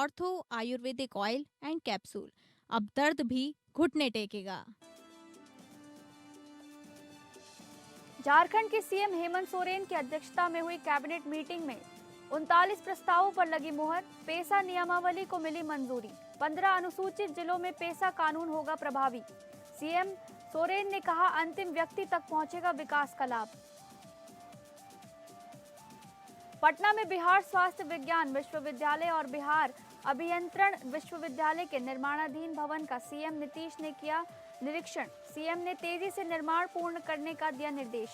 Ortho Ayurvedic oil and capsule. अब दर्द भी घुटने टेकेगा। झारखंड के सीएम हेमंत सोरेन की अध्यक्षता में हुई कैबिनेट मीटिंग में 39 प्रस्तावों पर लगी मुहर। पेसा नियमावली को मिली मंजूरी। 15 अनुसूचित जिलों में पेसा कानून होगा प्रभावी। सीएम सोरेन ने कहा, अंतिम व्यक्ति तक पहुंचेगा विकास का लाभ। पटना में बिहार स्वास्थ्य विज्ञान विश्वविद्यालय और बिहार अभियंत्रण विश्वविद्यालय के निर्माणाधीन भवन का सीएम नीतीश ने किया निरीक्षण। सीएम ने तेजी से निर्माण पूर्ण करने का दिया निर्देश।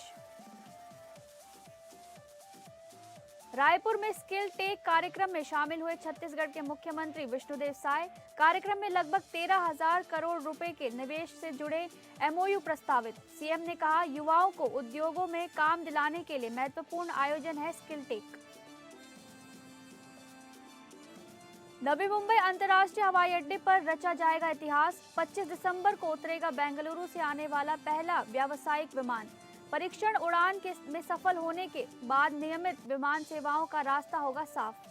रायपुर में स्किल टेक कार्यक्रम में शामिल हुए छत्तीसगढ़ के मुख्यमंत्री विष्णुदेव साय। कार्यक्रम में लगभग 13,000 करोड़ रुपए के निवेश से जुड़े एमओयू प्रस्तावित। सीएम ने कहा, युवाओं को उद्योगों में काम दिलाने के लिए महत्वपूर्ण आयोजन है स्किल टेक। नवी मुंबई अंतर्राष्ट्रीय हवाई अड्डे पर रचा जाएगा इतिहास। 25 दिसंबर को उतरेगा बेंगलुरु से आने वाला पहला व्यावसायिक विमान। परीक्षण उड़ान में सफल होने के बाद नियमित विमान सेवाओं का रास्ता होगा साफ।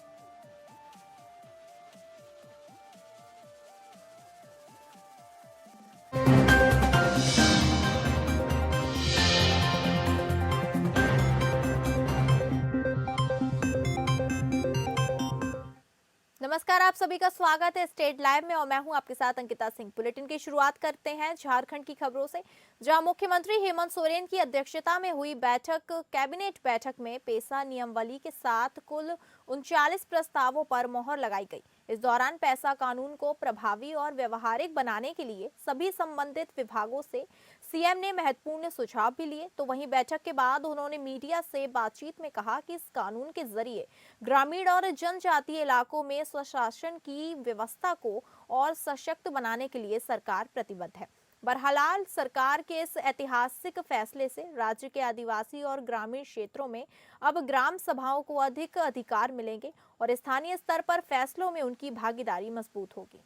नमस्कार, आप सभी का स्वागत है स्टेट लाइव में और मैं हूं आपके साथ अंकिता सिंह। बुलेटिन की शुरुआत करते हैं झारखंड की खबरों से, जहां मुख्यमंत्री हेमंत सोरेन की अध्यक्षता में हुई कैबिनेट बैठक में पेसा नियमावली के साथ कुल 39 प्रस्तावों पर मोहर लगाई गई। इस दौरान पेसा कानून को प्रभावी और व्यवहारिक बनाने के लिए सभी संबंधित विभागों से सीएम ने महत्वपूर्ण सुझाव भी लिए। तो वहीं बैठक के बाद उन्होंने मीडिया से बातचीत में कहा कि इस कानून के जरिए ग्रामीण और जनजातीय इलाकों में स्वशासन की व्यवस्था को और सशक्त बनाने के लिए सरकार प्रतिबद्ध है। बहरहाल सरकार के इस ऐतिहासिक फैसले से राज्य के आदिवासी और ग्रामीण क्षेत्रों में अब ग्राम सभाओं को अधिक अधिकार मिलेंगे और स्थानीय स्तर पर फैसलों में उनकी भागीदारी मजबूत होगी।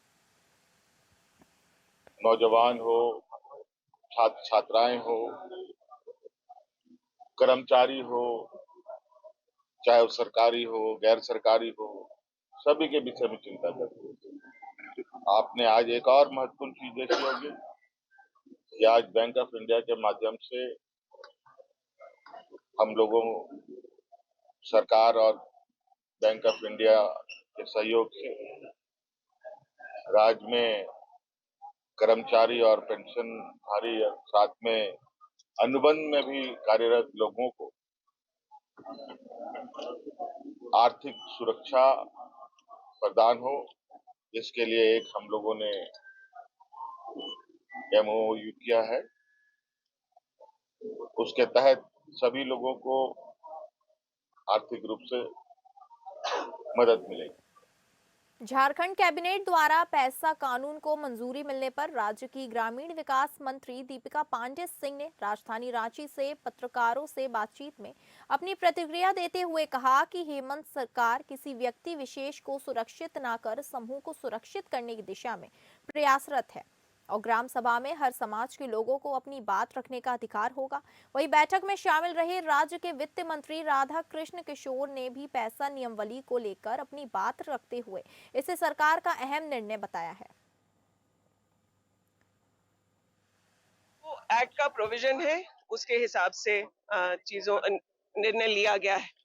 नौजवान हो, छात्र छात्राएं हो, कर्मचारी हो, चाहे वो सरकारी हो गैर सरकारी हो, सभी के विषय में चिंता करती है। आपने आज एक और महत्वपूर्ण चीज देखी होगी कि आज बैंक ऑफ इंडिया के माध्यम से हम लोगों, सरकार और बैंक ऑफ इंडिया के सहयोग से राज्य में कर्मचारी और पेंशनधारी साथ में अनुबंध में भी कार्यरत लोगों को आर्थिक सुरक्षा प्रदान हो, इसके लिए एक हम लोगों ने एमओयू किया है। उसके तहत सभी लोगों को आर्थिक रूप से मदद मिलेगी। झारखंड कैबिनेट द्वारा पेसा कानून को मंजूरी मिलने पर राज्य की ग्रामीण विकास मंत्री दीपिका पांडेय सिंह ने राजधानी रांची से पत्रकारों से बातचीत में अपनी प्रतिक्रिया देते हुए कहा कि हेमंत सरकार किसी व्यक्ति विशेष को सुरक्षित न कर समूह को सुरक्षित करने की दिशा में प्रयासरत है और ग्राम सभा में हर समाज के लोगों को अपनी बात रखने का अधिकार होगा। वहीं बैठक में शामिल रहे राज्य के वित्त मंत्री राधा कृष्ण किशोर ने भी पेसा नियमावली को लेकर अपनी बात रखते हुए इसे सरकार का अहम निर्णय बताया है। वो एक्ट का प्रोविजन है, उसके हिसाब से चीजों निर्णय लिया गया है।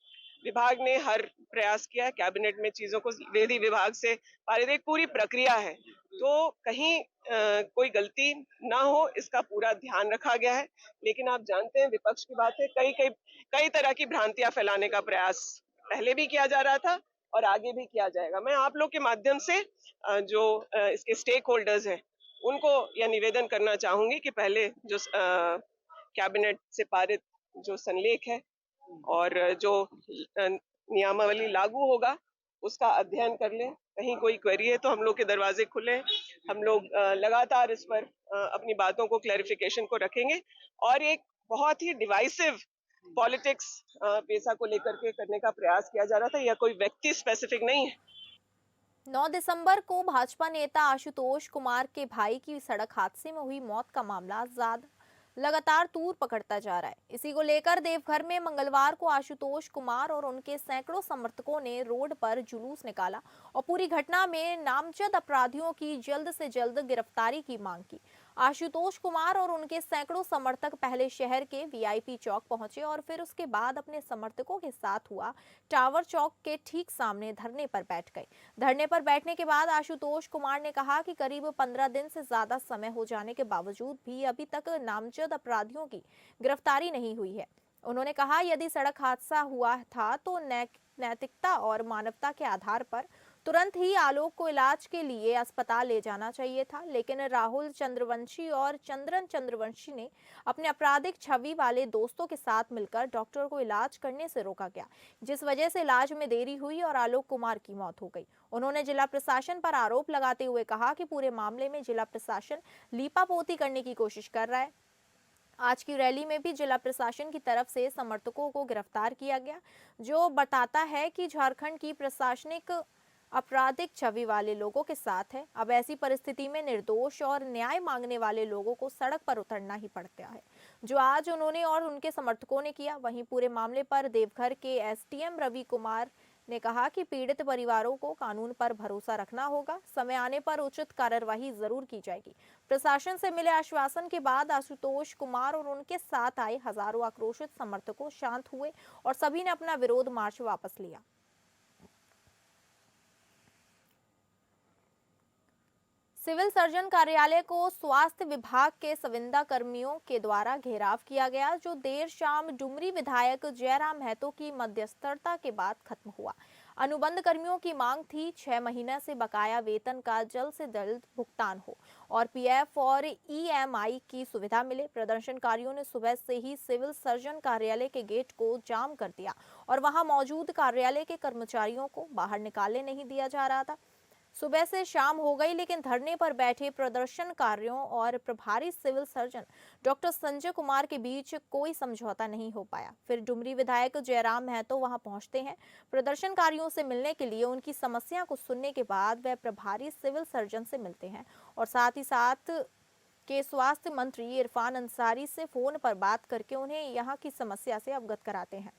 विभाग ने हर प्रयास किया, कैबिनेट में चीजों को विधि विभाग से पारित, एक पूरी प्रक्रिया है, तो कहीं कोई गलती ना हो इसका पूरा ध्यान रखा गया है। लेकिन आप जानते हैं विपक्ष की बात है, कई तरह की भ्रांतियां फैलाने का प्रयास पहले भी किया जा रहा था और आगे भी किया जाएगा। मैं आप लोग के माध्यम से जो इसके स्टेक होल्डर्स हैं उनको यह निवेदन करना चाहूंगी कि पहले जो कैबिनेट से पारित जो संलेख है और जो नियमावली लागू होगा उसका अध्ययन कर लें। कहीं कोई क्वेरी है तो हम लोग के दरवाजे खुले हैं, हम लोग लगातार इस पर अपनी बातों को क्लैरिफिकेशन को रखेंगे। और एक बहुत ही डिवाइसिव पॉलिटिक्स पेसा को लेकर के करने का प्रयास किया जा रहा था, यह कोई व्यक्ति स्पेसिफिक नहीं है। 9 दिसंबर को भाजपा नेता आशुतोष कुमार के भाई की सड़क हादसे में हुई मौत का मामला लगातार तूर पकड़ता जा रहा है। इसी को लेकर देवघर में मंगलवार को आशुतोष कुमार और उनके सैकड़ों समर्थकों ने रोड पर जुलूस निकाला और पूरी घटना में नामजद अपराधियों की जल्द से जल्द गिरफ्तारी की मांग की। आशुतोष कुमार और उनके सैकड़ों समर्थक पहले शहर के वीआईपी चौक पहुंचे और फिर उसके बाद अपने समर्थकों के साथ हुआ टावर चौक के ठीक सामने धरने पर बैठ गए। धरने पर बैठने के बाद आशुतोष कुमार ने कहा कि करीब 15 दिन से ज्यादा समय हो जाने के बावजूद भी अभी तक नामजद अपराधियों की गिरफ्तारी नहीं हुई है। उन्होंने कहा, यदि सड़क हादसा हुआ था तो नैतिकता और मानवता के आधार पर तुरंत ही आलोक को इलाज के लिए अस्पताल ले जाना चाहिए था, लेकिन राहुल चंद्रवंशी और चंद्रन चंद्रवंशी ने अपने आपराधिक छवि वाले दोस्तों के साथ मिलकर डॉक्टर को इलाज करने से रोका गया, जिस वजह से इलाज में देरी हुई और आलोक कुमार की मौत हो गई। उन्होंने जिला प्रशासन पर आरोप लगाते हुए कहा कि पूरे मामले में जिला प्रशासन लीपापोती करने की कोशिश कर रहा है। आज की रैली में भी जिला प्रशासन की तरफ से समर्थकों को गिरफ्तार किया गया, जो बताता है कि झारखंड की प्रशासनिक आपराधिक छवि वाले लोगों के साथ है। अब ऐसी परिस्थिति में निर्दोष और न्याय मांगने वाले लोगों को सड़क पर उतरना ही पड़ता है, जो आज उन्होंने और उनके समर्थकों ने किया। वहीं पूरे मामले पर देवघर के एसडीएम रवि कुमार ने कहा कि पीड़ित परिवारों को कानून पर भरोसा रखना होगा, समय आने पर उचित कार्रवाई जरूर की जाएगी। प्रशासन से मिले आश्वासन के बाद आशुतोष कुमार और उनके साथ आए हजारों आक्रोशित समर्थकों शांत हुए और सभी ने अपना विरोध मार्च वापस लिया। सिविल सर्जन कार्यालय को स्वास्थ्य विभाग के संविदा कर्मियों के द्वारा घेराव किया गया, जो देर शाम डुमरी विधायक जयराम महतो की मध्यस्थता के बाद खत्म हुआ। अनुबंध कर्मियों की मांग थी 6 महीने से बकाया वेतन का जल्द से जल्द भुगतान हो और पीएफ और ईएमआई की सुविधा मिले। प्रदर्शनकारियों ने सुबह से ही सिविल सर्जन कार्यालय के गेट को जाम कर दिया और वहां मौजूद कार्यालय के कर्मचारियों को बाहर निकालने नहीं दिया जा रहा था। सुबह से शाम हो गई, लेकिन धरने पर बैठे प्रदर्शनकारियों और प्रभारी civil surgeon doctor Sanjay Kumar के बीच कोई समझौता नहीं हो पाया। फिर डुमरी विधायक जयराम महतो वहां पहुंचते हैं। प्रदर्शनकारियों से मिलने के लिए उनकी समस्या को सुनने के बाद वह प्रभारी सिविल सर्जन से मिलते हैं और साथ ही साथ के स्वास्थ्य मंत्री इरफान अंसारी से फोन पर बात करके उन्हें यहाँ की समस्या से अवगत कराते हैं।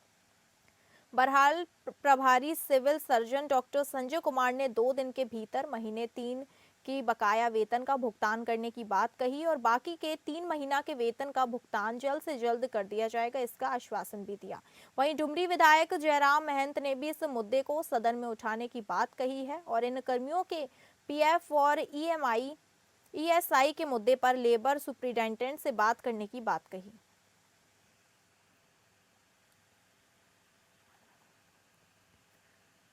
बहरहाल प्रभारी civil surgeon doctor Sanjay Kumar ने 2 दिन के भीतर महीने 3 की बकाया वेतन का भुगतान करने की बात कही और बाकी के 3 महीना के वेतन का भुगतान जल्द से जल्द कर दिया जाएगा, इसका आश्वासन भी दिया। वहीं डुमरी विधायक जयराम महंत ने भी इस मुद्दे को सदन में उठाने की बात कही है और इन कर्मियों के पीएफ और ईएसआई के मुद्दे पर लेबर सुप्रिंटेंडेंट से बात करने की बात कही।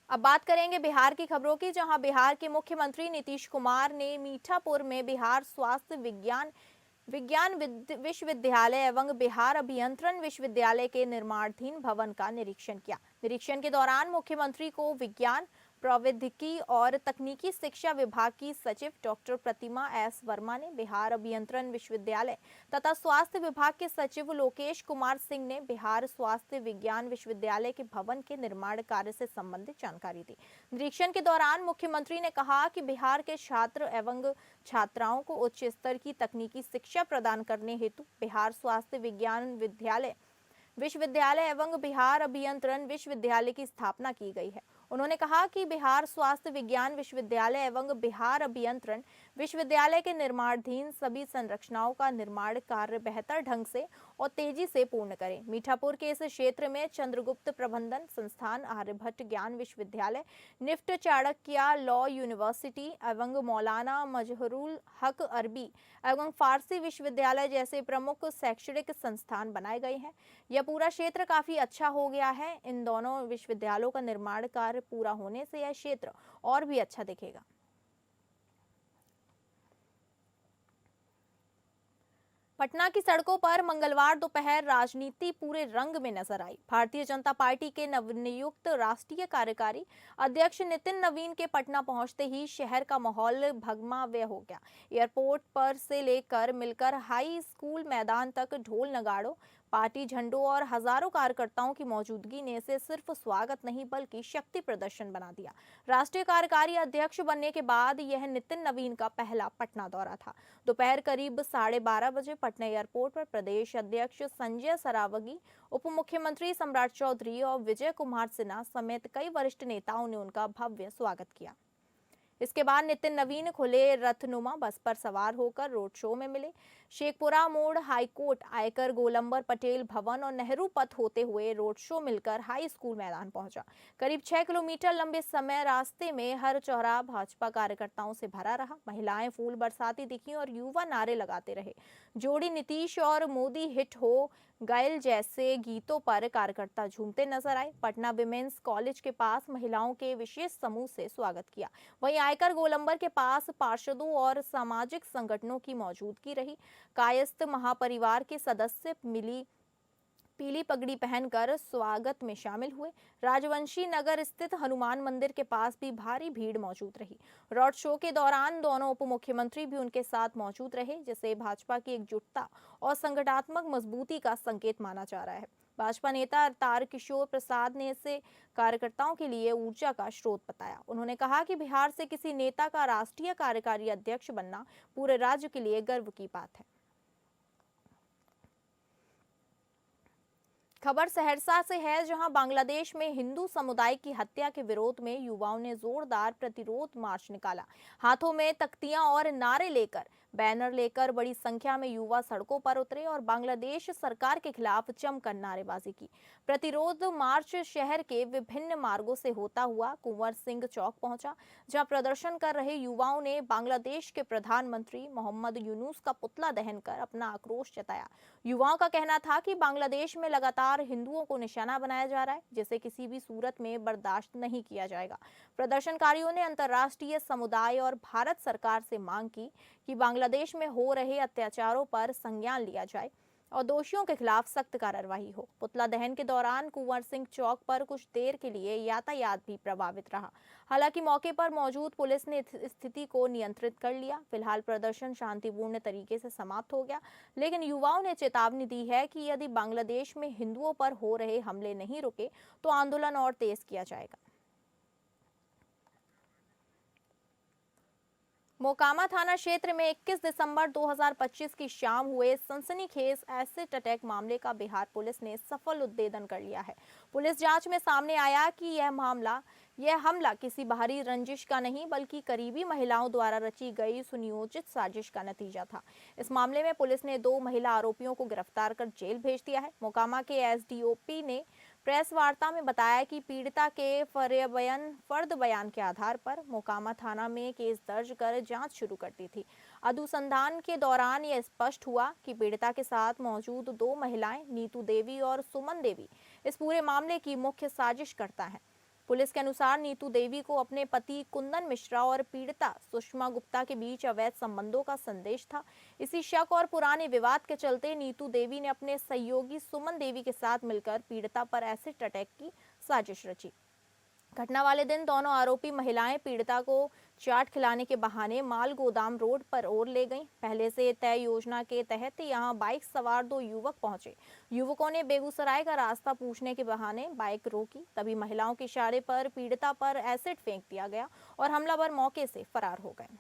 अब बात करेंगे बिहार की खबरों की, जहां बिहार के मुख्यमंत्री नीतीश कुमार ने मीठापुर में बिहार स्वास्थ्य विज्ञान विश्वविद्यालय एवं बिहार अभियंत्रण विश्वविद्यालय के निर्माणाधीन भवन का निरीक्षण किया। निरीक्षण के दौरान मुख्यमंत्री को विज्ञान, प्रौद्योगिकी और तकनीकी शिक्षा विभाग की सचिव डॉक्टर प्रतिमा एस वर्मा ने, बिहार अभियंत्रण विश्वविद्यालय तथा स्वास्थ्य विभाग के सचिव लोकेश कुमार सिंह ने बिहार स्वास्थ्य विज्ञान विश्वविद्यालय के भवन के निर्माण कार्य से संबंधित जानकारी दी। निरीक्षण के दौरान मुख्यमंत्री ने कहा कि बिहार के छात्र एवं छात्राओं को उच्च स्तर की तकनीकी शिक्षा प्रदान करने हेतु बिहार स्वास्थ्य विज्ञान विश्वविद्यालय एवं बिहार अभियंत्रण विश्वविद्यालय की स्थापना की गई है। उन्होंने कहा कि बिहार स्वास्थ्य विज्ञान विश्वविद्यालय एवं बिहार अभियंत्रण विश्वविद्यालय के निर्माणाधीन सभी संरचनाओं का निर्माण कार्य बेहतर ढंग से और तेजी से पूर्ण करें। मीठापुर के इस क्षेत्र में चंद्रगुप्त प्रबंधन संस्थान, आर्यभट्ट ज्ञान विश्वविद्यालय, निफ्ट चाणक्य लॉ यूनिवर्सिटी एवं मौलाना मजहरुल हक अरबी एवं फारसी विश्वविद्यालय जैसे प्रमुख शैक्षणिक संस्थान बनाए गए हैं। यह पूरा क्षेत्र काफी अच्छा हो गया है। इन दोनों विश्वविद्यालयों का निर्माण कार्य पूरा होने से यह क्षेत्र और भी अच्छा दिखेगा। पटना की सड़कों पर मंगलवार दोपहर राजनीति पूरे रंग में नजर आई। भारतीय जनता पार्टी के नवनियुक्त राष्ट्रीय कार्यकारी अध्यक्ष नितिन नवीन के पटना पहुंचते ही शहर का माहौल भगमाव्य हो गया। एयरपोर्ट पर से लेकर मिलकर हाई स्कूल मैदान तक ढोल नगाड़ों, पार्टी झंडों और हजारों कार्यकर्ताओं की मौजूदगी ने इसे सिर्फ स्वागत नहीं बल्कि शक्ति प्रदर्शन बना दिया। राष्ट्रीय कार्यकारी अध्यक्ष बनने के बाद यह नितिन नवीन का पहला पटना दौरा था। दोपहर करीब 12:30 बजे पटना एयरपोर्ट पर प्रदेश अध्यक्ष संजय सरावगी, उप मुख्यमंत्री सम्राट चौधरी और विजय कुमार सिन्हा समेत कई वरिष्ठ नेताओं ने उनका भव्य स्वागत किया। इसके बाद नितिन नवीन खुले रथनुमा बस पर सवार होकर रोड शो में मिले। शेखपुरा मोड़, हाईकोर्ट, आयकर, गोलंबर पटेल भवन और नेहरू पथ होते हुए रोड शो मिलकर हाई स्कूल मैदान पहुंचा। करीब 6 किलोमीटर लंबे समय रास्ते में हर चौराहा भाजपा कार्यकर्ताओं से भरा रहा। महिलाएं फूल बरसाती दिखी और युवा नारे लगाते रहे। जोड़ी नीतीश और मोदी हिट हो गए जैसे गीतों पर कार्यकर्ता झूमते नजर आए। पटना विमेंस कॉलेज के पास महिलाओं के विशेष समूह से स्वागत किया। वहीं आयकर गोलंबर के पास पार्षदों और सामाजिक संगठनों की मौजूदगी रही। कायस्थ महापरिवार के सदस्य मिली पीली पगड़ी पहनकर स्वागत में शामिल हुए। राजवंशी नगर स्थित हनुमान मंदिर के पास भी भारी भीड़ मौजूद रही। रोड शो के दौरान दोनों उप मुख्यमंत्री भी उनके साथ मौजूद रहे, जिसे भाजपा की एकजुटता और संगठनात्मक मजबूती का संकेत माना जा रहा है। भाजपा नेता तारकिशोर प्रसाद ने इसे कार्यकर्ताओं के लिए ऊर्जा का स्रोत बताया। उन्होंने कहा कि बिहार से किसी नेता का राष्ट्रीय कार्यकारी अध्यक्ष बनना पूरे राज्य के लिए गर्व की बात है। खबर सहरसा से है, जहां बांग्लादेश में हिंदू समुदाय की हत्या के विरोध में युवाओं ने जोरदार प्रतिरोध मार्च निकाला। हाथों में तख्तियां और नारे लेकर, बैनर लेकर बड़ी संख्या में युवा सड़कों पर उतरे और बांग्लादेश सरकार के खिलाफ जमकर नारेबाजी की। प्रतिरोध मार्च शहर के विभिन्न मार्गों से होता हुआ कुंवर सिंह चौक पहुंचा, जहां प्रदर्शन कर रहे युवाओं ने बांग्लादेश के प्रधानमंत्री मोहम्मद यूनुस का पुतला दहन कर अपना आक्रोश जताया। युवाओं का कहना था कि बांग्लादेश में लगातार हिंदुओं को निशाना बनाया जा रहा है, जिसे किसी भी सूरत में बर्दाश्त नहीं किया जाएगा। प्रदर्शनकारियों ने अंतर्राष्ट्रीय समुदाय और भारत सरकार से मांग की कि बांग्लादेश में हो रहे अत्याचारों पर संज्ञान लिया जाए और दोषियों के खिलाफ सख्त कार्रवाई हो। पुतला दहन के दौरान कुंवर सिंह चौक पर कुछ देर के लिए यातायात भी प्रभावित रहा। हालांकि मौके पर मौजूद पुलिस ने स्थिति को नियंत्रित कर लिया। फिलहाल प्रदर्शन शांतिपूर्ण तरीके से समाप्त हो गया, लेकिन युवाओं ने चेतावनी दी है कि यदि बांग्लादेश में हिंदुओं पर हो रहे हमले नहीं रुके तो आंदोलन और तेज किया जाएगा। मोकामा थाना क्षेत्र में 21 दिसंबर 2025 की शाम हुए सनसनीखेज एसिड अटैक मामले का बिहार पुलिस ने सफल उद्भेदन कर लिया है। पुलिस जांच में सामने आया कि यह हमला किसी बाहरी रंजिश का नहीं बल्कि करीबी महिलाओं द्वारा रची गई सुनियोजित साजिश का नतीजा था। इस मामले में पुलिस ने 2 महिला आरोपियों को गिरफ्तार कर जेल भेज दिया है। मोकामा के एसडीओपी ने प्रेस वार्ता में बताया कि पीड़िता के फर्द बयान के आधार पर मोकामा थाना में केस दर्ज कर जांच शुरू कर दी थी। अनुसंधान के दौरान यह स्पष्ट हुआ कि पीड़िता के साथ मौजूद 2 महिलाएं नीतू देवी और सुमन देवी इस पूरे मामले की मुख्य साजिशकर्ता हैं। पुलिस के अनुसार नीतू देवी को अपने पति कुंदन मिश्रा और पीड़िता सुषमा गुप्ता के बीच अवैध संबंधों का संदेश था। इसी शक और पुराने विवाद के चलते नीतू देवी ने अपने सहयोगी सुमन देवी के साथ मिलकर पीड़िता पर एसिड अटैक की साजिश रची। घटना वाले दिन दोनों आरोपी महिलाएं पीड़िता को चाट खिलाने के बहाने माल गोदाम रोड पर ओर ले गईं। पहले से तय योजना के तहत यहां बाइक सवार 2 युवक पहुंचे। युवकों ने बेगूसराय का रास्ता पूछने के बहाने बाइक रोकी। तभी महिलाओं के इशारे पर पीड़िता पर एसिड फेंक दिया गया और हमलावर मौके से फरार हो गए।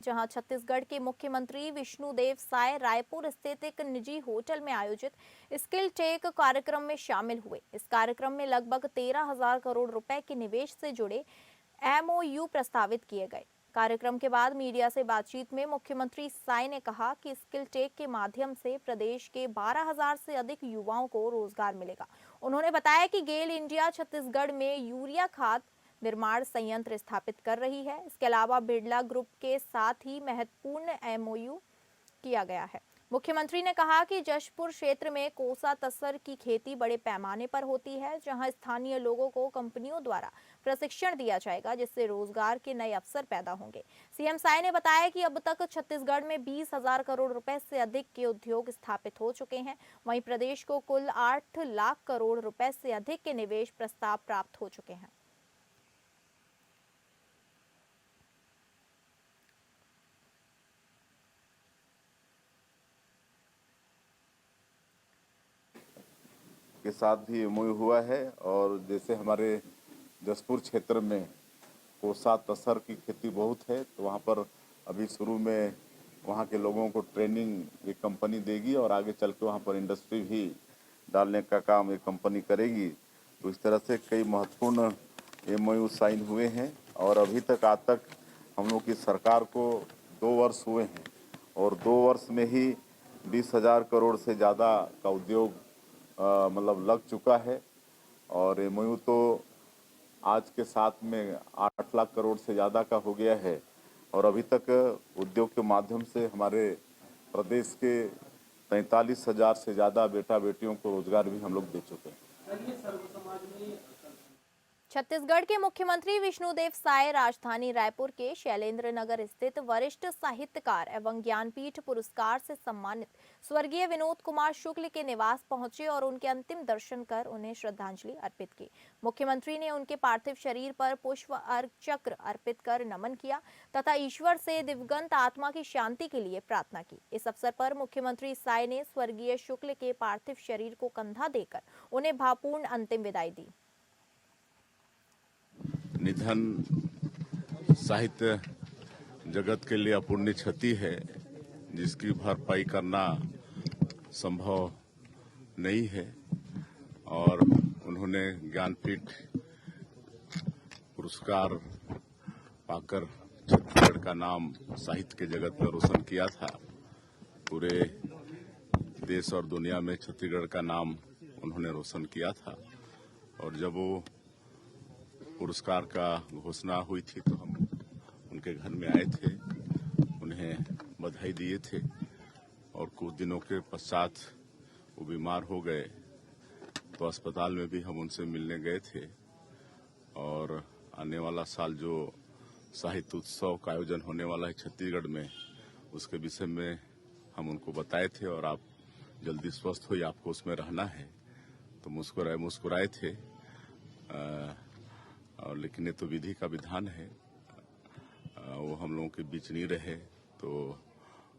जहां छत्तीसगढ़ के मुख्यमंत्री विष्णुदेव साय रायपुर स्थित एक निजी होटल में आयोजित स्किल टेक कार्यक्रम में शामिल हुए। इस कार्यक्रम में लगभग 13,000 करोड़ रुपए के निवेश से जुड़े एमओयू प्रस्तावित किए गए। कार्यक्रम के बाद मीडिया से बातचीत में मुख्यमंत्री साय ने कहा कि स्किल टेक के माध्यम से प्रदेश के 12,000 से अधिक युवाओं को रोजगार मिलेगा। उन्होंने बताया कि गेल इंडिया छत्तीसगढ़ में यूरिया खाद निर्माण संयंत्र स्थापित कर रही है। इसके अलावा बिरला ग्रुप के साथ ही महत्वपूर्ण एमओयू किया गया है। मुख्यमंत्री ने कहा कि जशपुर क्षेत्र में कोसा तसर की खेती बड़े पैमाने पर होती है, जहां स्थानीय लोगों को कंपनियों द्वारा प्रशिक्षण दिया जाएगा, जिससे रोजगार के नए अवसर पैदा होंगे। सीएम साय ने बताया कि अब तक छत्तीसगढ़ में 20,000 करोड़ रुपए से अधिक के उद्योग स्थापित हो चुके हैं। वहीं प्रदेश को कुल 8 लाख करोड़ रुपए से अधिक के निवेश प्रस्ताव प्राप्त हो चुके हैं। के साथ भी एमओयू हुआ है। और जैसे हमारे जसपुर क्षेत्र में कोसा तसर की खेती बहुत है, तो वहाँ पर अभी शुरू में वहाँ के लोगों को ट्रेनिंग एक कंपनी देगी और आगे चल के वहाँ पर इंडस्ट्री भी डालने का काम एक कंपनी करेगी। तो इस तरह से कई महत्वपूर्ण एमओयू साइन हुए हैं और अभी तक आज तक हम लोग की सरकार को 2 वर्ष हुए हैं और 2 वर्ष में ही 20,000 करोड़ से ज़्यादा का उद्योग मतलब लग चुका है। और एमओयू तो आज के साथ में 8 लाख करोड़ से ज़्यादा का हो गया है और अभी तक उद्योग के माध्यम से हमारे प्रदेश के 43,000 से ज़्यादा बेटा बेटियों को रोजगार भी हम लोग दे चुके हैं। छत्तीसगढ़ के मुख्यमंत्री विष्णुदेव साय राजधानी रायपुर के शैलेंद्र नगर स्थित वरिष्ठ साहित्यकार एवं ज्ञानपीठ पुरस्कार से सम्मानित स्वर्गीय विनोद कुमार शुक्ल के निवास पहुंचे और उनके अंतिम दर्शन कर उन्हें श्रद्धांजलि अर्पित की। मुख्यमंत्री ने उनके पार्थिव शरीर पर पुष्प चक्र अर्पित कर नमन किया तथा ईश्वर से दिवंगत आत्मा की शांति के लिए प्रार्थना की। इस अवसर पर मुख्यमंत्री साय ने स्वर्गीय शुक्ल के पार्थिव शरीर को कंधा देकर उन्हें भावपूर्ण अंतिम विदाई दी। निधन साहित्य जगत के लिए अपूर्णीय क्षति है, जिसकी भरपाई करना संभव नहीं है और उन्होंने ज्ञानपीठ पुरस्कार पाकर छत्तीसगढ़ का नाम साहित्य के जगत में रोशन किया था। पूरे देश और दुनिया में छत्तीसगढ़ का नाम उन्होंने रोशन किया था और जब वो पुरस्कार का घोषणा हुई थी तो हम उनके घर में आए थे, उन्हें बधाई दिए थे और कुछ दिनों के पश्चात वो बीमार हो गए तो अस्पताल में भी हम उनसे मिलने गए थे और आने वाला साल जो साहित्य उत्सव का आयोजन होने वाला है छत्तीसगढ़ में, उसके विषय में हम उनको बताए थे और आप जल्दी स्वस्थ हो, आपको उसमें रहना है। तो मुस्कुराए थे और लेकिन ये तो विधि का विधान है, वो हम लोगों के बीच नहीं रहे तो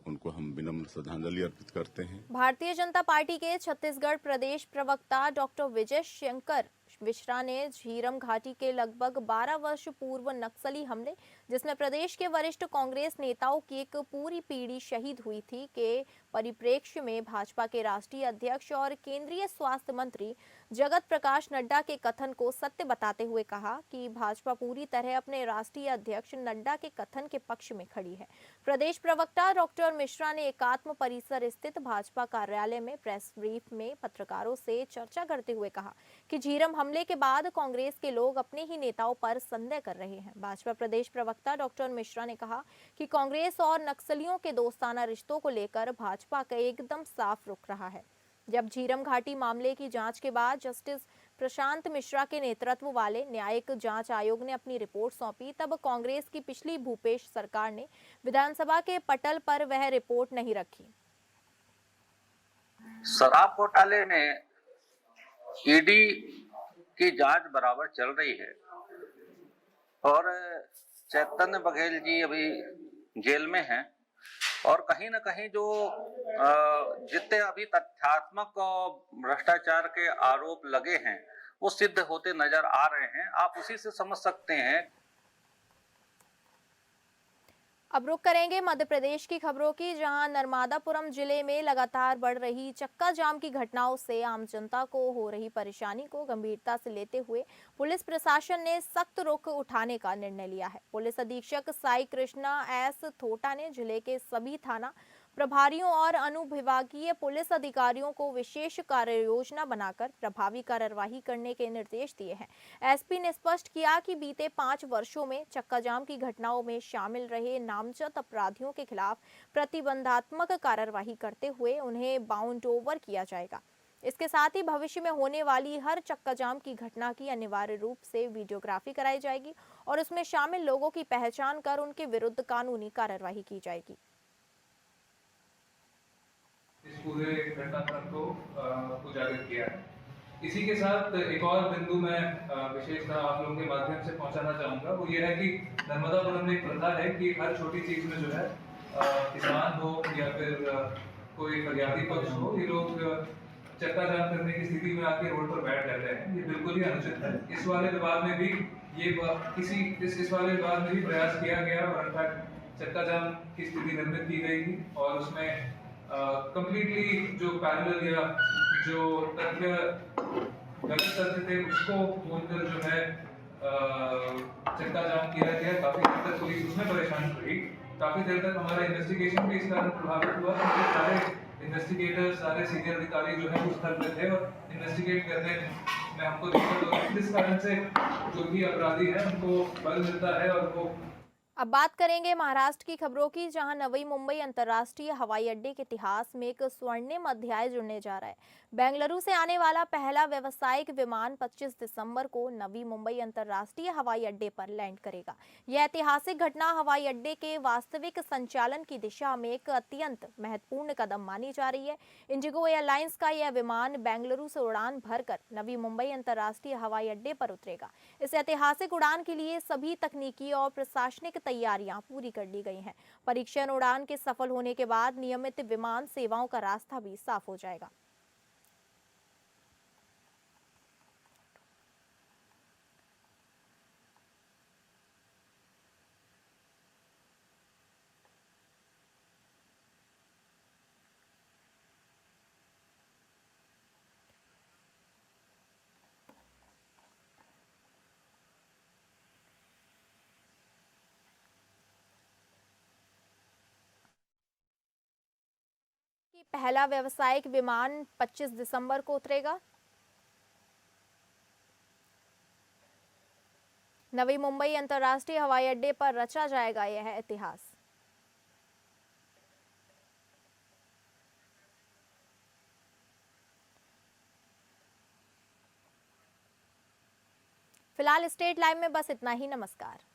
उनको हम विनम्र श्रद्धांजलि अर्पित करते हैं। भारतीय जनता पार्टी के छत्तीसगढ़ प्रदेश प्रवक्ता डॉक्टर विजय शंकर मिश्रा ने झीरम घाटी के लगभग 12 वर्ष पूर्व नक्सली हमले, जिसमें प्रदेश के वरिष्ठ कांग्रेस नेताओं की एक पूरी पीढ़ी शहीद हुई थी, के परिप्रेक्ष्य में भाजपा के राष्ट्रीय अध्यक्ष और केंद्रीय स्वास्थ्य मंत्री जगत प्रकाश नड्डा के कथन को सत्य बताते हुए कहा कि भाजपा पूरी तरह अपने राष्ट्रीय अध्यक्ष नड्डा के कथन के पक्ष में खड़ी है। प्रदेश प्रवक्ता डॉक्टर मिश्रा ने एकात्म परिसर स्थित भाजपा कार्यालय में प्रेस ब्रीफ में पत्रकारों से चर्चा करते हुए कहा कि झीरम हमले के बाद कांग्रेस के लोग अपने ही नेताओं पर संदेह कर रहे हैं। भाजपा प्रदेश प्रवक्ता डॉक्टर मिश्रा ने कहा कि कांग्रेस और नक्सलियों के दोस्ताना रिश्तों को लेकर भाजपा का एकदम साफ रुख रहा है। जब झीरम घाटी मामले की जांच के बाद जस्टिस प्रशांत मिश्रा के नेतृत्व वाले न्यायिक जांच आयोग ने अपनी रिपोर्ट सौंपी, तब कांग्रेस की पिछली भूपेश सरकार ने विधानसभा के पटल पर वह रिपोर्ट नहीं रखी। शराब घोटाले में ईडी की जांच बराबर चल रही है और चैतन्य बघेल जी अभी जेल में हैं और कहीं न कहीं जो जितने अभी तथ्यात्मक और भ्रष्टाचार के आरोप लगे हैं वो सिद्ध होते नजर आ रहे हैं। आप उसी से समझ सकते हैं। अब रुक करेंगे मध्य प्रदेश की खबरों की, जहां नर्मदापुरम जिले में लगातार बढ़ रही चक्का जाम की घटनाओं से आम जनता को हो रही परेशानी को गंभीरता से लेते हुए पुलिस प्रशासन ने सख्त रुख उठाने का निर्णय लिया है। पुलिस अधीक्षक साई कृष्णा एस थोटा ने जिले के सभी थाना प्रभारियों और अनुविभागीय पुलिस अधिकारियों को विशेष कार्य योजना बनाकर प्रभावी कार्यवाही करने के निर्देश दिए हैं। एसपी ने स्पष्ट किया कि बीते 5 वर्षों में चक्का जाम की घटनाओं में शामिल रहे नामजद अपराधियों के खिलाफ प्रतिबंधात्मक कार्यवाही करते हुए उन्हें बाउंड ओवर किया जाएगा। इसके साथ ही भविष्य में होने वाली हर चक्का जाम की घटना की अनिवार्य रूप से वीडियोग्राफी कराई जाएगी और उसमें शामिल लोगों की पहचान कर उनके विरुद्ध कानूनी कार्यवाही की जाएगी। इस पूरे घटनाक्रम को उजागर किया है। इसी के साथ एक और बिंदु मैं विशेषतः आप लोगों के माध्यम से पहुंचाना चाहूँगा, वो ये है कि नर्मदापुरम में एक प्रथा है कि हर छोटी चीज में जो है किसान हो या फिर कोई फरियादी पक्ष हो, ये लोग चक्का जाम करने की स्थिति में आके रोड पर बैठ जाते हैं, ये बिल्कुल ही अनुचित है। इस वाले विवाद में भी इस वाले विवाद में भी प्रयास किया गया और इनफैक्ट चक्का जाम की स्थिति निर्मित की गई थी और उसमें कंप्लीटली जो पैरेलल या जो तथ्य गलत तथ्य थे उसको बोलकर जो है चक्का जाम किया गया। काफी देर तक पुलिस उसमें परेशान रही, काफी देर तक हमारा इन्वेस्टिगेशन भी इस कारण प्रभावित हुआ क्योंकि सारे इन्वेस्टिगेटर, सारे सीनियर अधिकारी जो है उस स्थल पे थे और इन्वेस्टिगेट करने में हमको दिक्कत हो रही थी, जिस कारण से जो भी अपराधी है उनको बल मिलता है और वो। अब बात करेंगे महाराष्ट्र की खबरों की, जहां नवी मुंबई अंतर्राष्ट्रीय हवाई अड्डे के इतिहास में एक स्वर्णिम अध्याय जुड़ने जा रहा है। बेंगलुरु से आने वाला पहला व्यावसायिक विमान 25 दिसंबर को नवी मुंबई अंतर्राष्ट्रीय हवाई अड्डे पर लैंड करेगा। यह ऐतिहासिक घटना हवाई अड्डे के वास्तविक संचालन की दिशा में एक अत्यंत महत्वपूर्ण कदम मानी जा रही है। इंडिगो एयरलाइंस का यह विमान बेंगलुरु से उड़ान भरकर नवी मुंबई अंतर्राष्ट्रीय हवाई अड्डे पर उतरेगा। इस ऐतिहासिक उड़ान के लिए सभी तकनीकी और प्रशासनिक तैयारियां पूरी कर ली गई हैं। परीक्षण उड़ान के सफल होने के बाद नियमित विमान सेवाओं का रास्ता भी साफ हो जाएगा। पहला व्यावसायिक विमान 25 दिसंबर को उतरेगा। नवी मुंबई अंतर्राष्ट्रीय हवाई अड्डे पर रचा जाएगा यह इतिहास। फिलहाल स्टेट लाइव में बस इतना ही। नमस्कार।